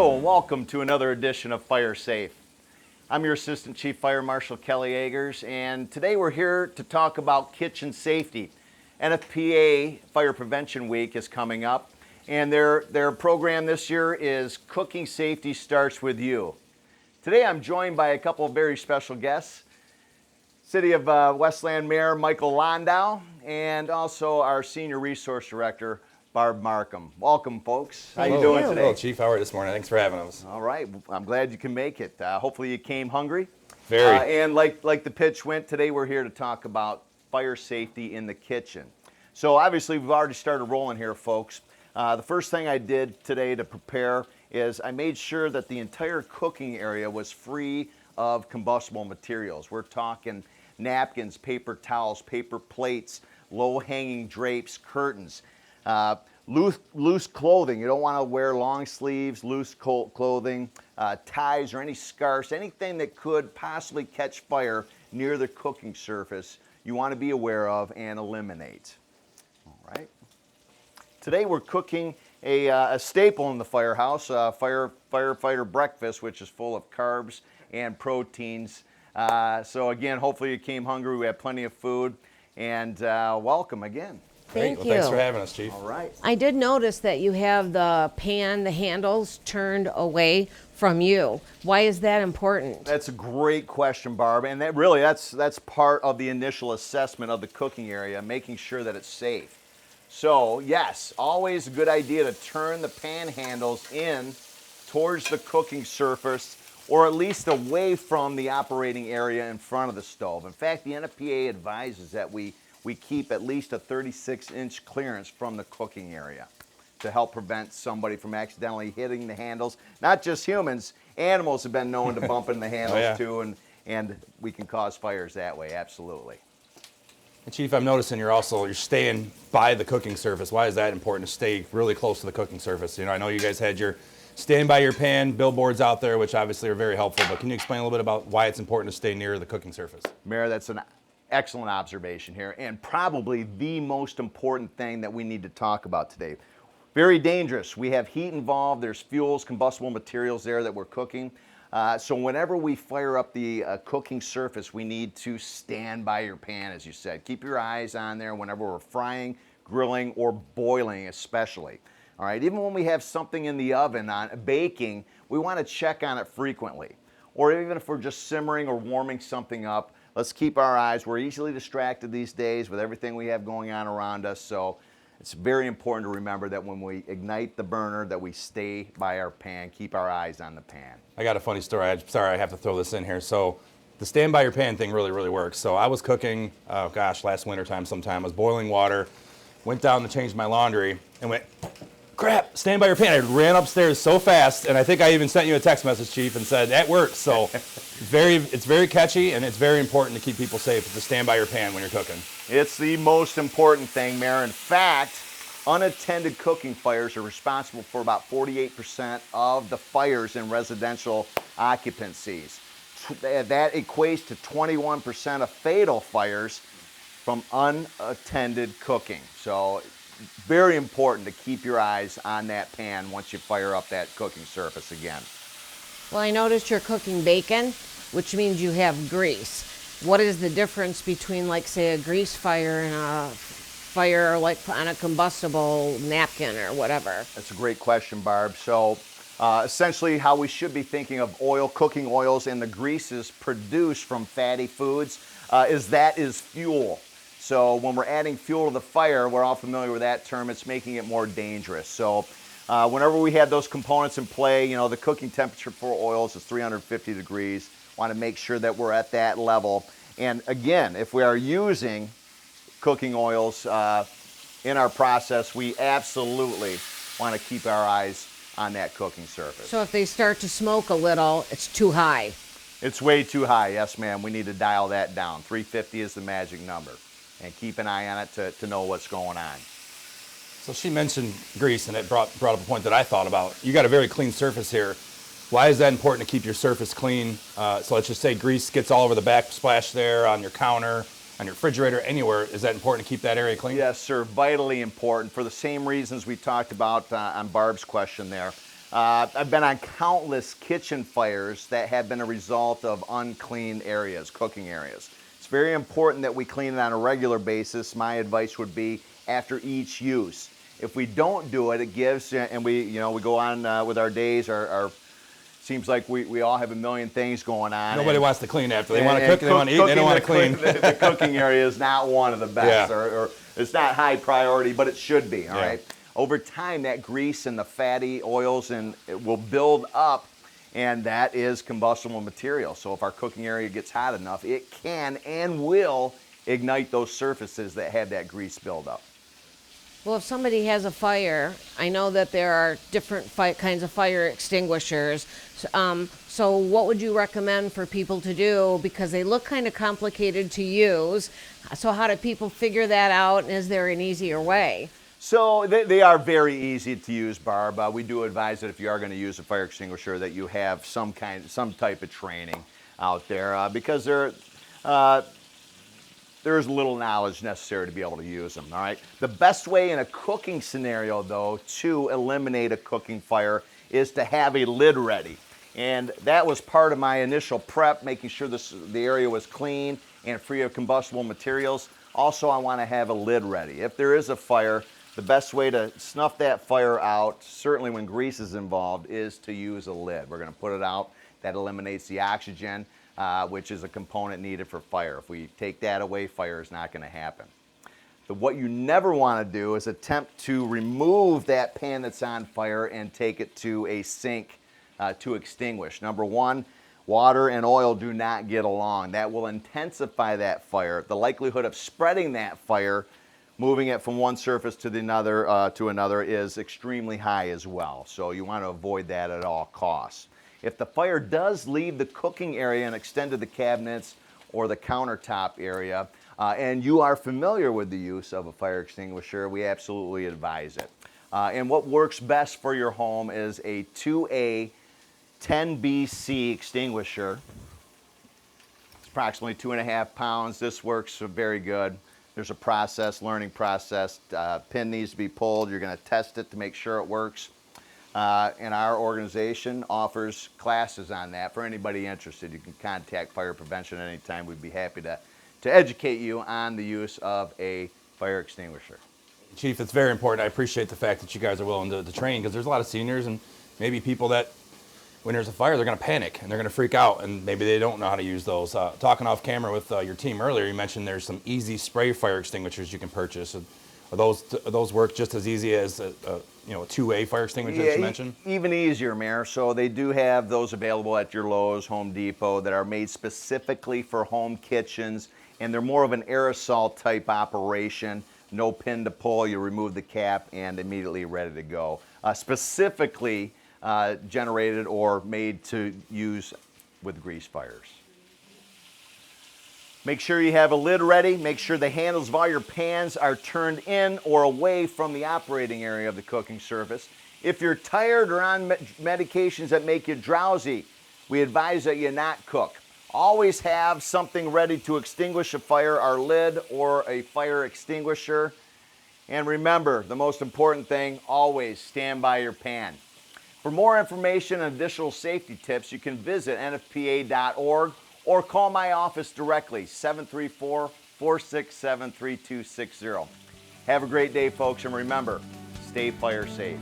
Hello and welcome to another edition of Fire Safe. I'm your Assistant Chief Fire Marshal Kelly Eggers, and today we're here to talk about kitchen safety. NFPA Fire Prevention Week is coming up, and their program this year is Cooking Safety Starts With You. Today I'm joined by a couple of very special guests, City of Westland Mayor Michael Londeau, and also our Senior Resource Director, Barb Marcum. Welcome, folks. How you doing today? Hello, Chief. How are you this morning? Thanks for having us. All right. I'm glad you can make it. Hopefully you came hungry. Very. And like the pitch went, today we're here to talk about fire safety in the kitchen. So obviously we've already started rolling here, folks. The first thing I did today to prepare is I made sure that the entire cooking area was free of combustible materials. We're talking napkins, paper towels, paper plates, low-hanging drapes, curtains. Loose clothing. You don't want to wear long sleeves, loose clothing, ties or any scarves, anything that could possibly catch fire near the cooking surface you want to be aware of and eliminate. All right. Today we're cooking a staple in the firehouse, firefighter breakfast, which is full of carbs and proteins. So again, hopefully you came hungry. We have plenty of food, and welcome again. Great. Thank Well, you. thanks for having us, Chief. All right. I did notice that you have the handles turned away from you. Why is that important? That's a great question, Barb, and that's part of the initial assessment of the cooking area, making sure that it's safe. So yes, always a good idea to turn the pan handles in towards the cooking surface, or at least away from the operating area in front of the stove. In fact, the NFPA advises that we keep at least a 36-inch clearance from the cooking area to help prevent somebody from accidentally hitting the handles. Not just humans, animals have been known to bump into the handles too, and we can cause fires that way, absolutely. And Chief, I'm noticing you're staying by the cooking surface. Why is that important to stay really close to the cooking surface? You know, I know you guys had your stand by your pan billboards out there, which obviously are very helpful, but can you explain a little bit about why it's important to stay near the cooking surface? Mayor, that's an excellent observation here, and probably the most important thing that we need to talk about today. Very dangerous. We have heat involved. There's fuels, combustible materials there that we're cooking. So whenever we fire up the cooking surface, we need to stand by your pan, as you said. Keep your eyes on there whenever we're frying, grilling, or boiling especially. All right, even when we have something in the oven on baking, we want to check on it frequently. Or even if we're just simmering or warming something up, let's keep our eyes. We're easily distracted these days with everything we have going on around us, so it's very important to remember that when we ignite the burner that we stay by our pan, keep our eyes on the pan. I got a funny story. I'm sorry, I have to throw this in here. So the stand by your pan thing really, really works. So I was cooking, last winter time sometime. I was boiling water, went down to change my laundry, and went, crap, stand by your pan. I ran upstairs so fast, and I think I even sent you a text message, Chief, and said, that works. So it's very catchy, and it's very important to keep people safe to stand by your pan when you're cooking. It's the most important thing, Mayor. In fact, unattended cooking fires are responsible for about 48% of the fires in residential occupancies. That equates to 21% of fatal fires from unattended cooking. So very important to keep your eyes on that pan once you fire up that cooking surface again. Well, I noticed you're cooking bacon, which means you have grease. What is the difference between, like, say, a grease fire and a fire like on a combustible napkin or whatever? That's a great question, Barb. So essentially how we should be thinking of oil, cooking oils, and the greases produced from fatty foods is fuel. So when we're adding fuel to the fire, we're all familiar with that term, it's making it more dangerous. So whenever we have those components in play, you know, the cooking temperature for oils is 350 degrees. Want to make sure that we're at that level. And again, if we are using cooking oils in our process, we absolutely want to keep our eyes on that cooking surface. So if they start to smoke a little, it's too high. It's way too high, yes ma'am. We need to dial that down. 350 is the magic number. And keep an eye on it to know what's going on. So she mentioned grease, and it brought up a point that I thought about. You got a very clean surface here. Why is that important to keep your surface clean? So let's just say grease gets all over the backsplash there, on your counter, on your refrigerator, anywhere. Is that important to keep that area clean? Yes, sir. Vitally important for the same reasons we talked about on Barb's question there. I've been on countless kitchen fires that have been a result of unclean areas, cooking areas. It's very important that we clean it on a regular basis. My advice would be after each use. If we don't do it, it gives, and we go on with our days, seems like we all have a million things going on. Nobody wants to clean after. They want to cook, they want to eat, they don't want to clean. The cooking area is not one of the best, Yeah. or it's not high priority, but it should be, all Yeah. right? Over time, that grease and the fatty oils it will build up, and that is combustible material. So if our cooking area gets hot enough, it can and will ignite those surfaces that have that grease buildup. Well, if somebody has a fire, I know that there are different kinds of fire extinguishers. So what would you recommend for people to do? Because they look kind of complicated to use. So how do people figure that out? And is there an easier way? So they are very easy to use, Barb. We do advise that if you are going to use a fire extinguisher, that you have some type of training out there, because there's little knowledge necessary to be able to use them, all right? The best way in a cooking scenario, though, to eliminate a cooking fire is to have a lid ready. And that was part of my initial prep, making sure the area was clean and free of combustible materials. Also, I want to have a lid ready. If there is a fire, the best way to snuff that fire out, certainly when grease is involved, is to use a lid. We're going to put it out. That eliminates the oxygen, which is a component needed for fire. If we take that away, fire is not going to happen. But what you never want to do is attempt to remove that pan that's on fire and take it to a sink to extinguish. Number one, water and oil do not get along. That will intensify that fire. The likelihood of spreading that fire, moving it from one surface to another is extremely high as well. So you want to avoid that at all costs. If the fire does leave the cooking area and extend to the cabinets or the countertop area, and you are familiar with the use of a fire extinguisher, we absolutely advise it. And what works best for your home is a 2A 10BC extinguisher. It's approximately 2.5 pounds. This works very good. There's a learning process. Pin needs to be pulled. You're going to test it to make sure it works. And our organization offers classes on that. For anybody interested, you can contact Fire Prevention at any time. We'd be happy to educate you on the use of a fire extinguisher. Chief, it's very important. I appreciate the fact that you guys are willing to train, because there's a lot of seniors and maybe people that when there's a fire, they're going to panic and they're going to freak out, and maybe they don't know how to use those. Talking off camera with your team earlier, you mentioned there's some easy spray fire extinguishers you can purchase. Are those work just as easy as a 2A fire extinguisher that you mentioned? Even easier, Mayor. So they do have those available at your Lowe's, Home Depot, that are made specifically for home kitchens, and they're more of an aerosol type operation. No pin to pull. You remove the cap and immediately ready to go. Specifically generated or made to use with grease fires. Make sure you have a lid ready. Make sure the handles of all your pans are turned in or away from the operating area of the cooking surface. If you're tired or on medications that make you drowsy, we advise that you not cook. Always have something ready to extinguish a fire, our lid or a fire extinguisher. And remember, the most important thing, always stand by your pan. For more information and additional safety tips, you can visit nfpa.org or call my office directly, 734-467-3260. Have a great day, folks, and remember, stay fire safe.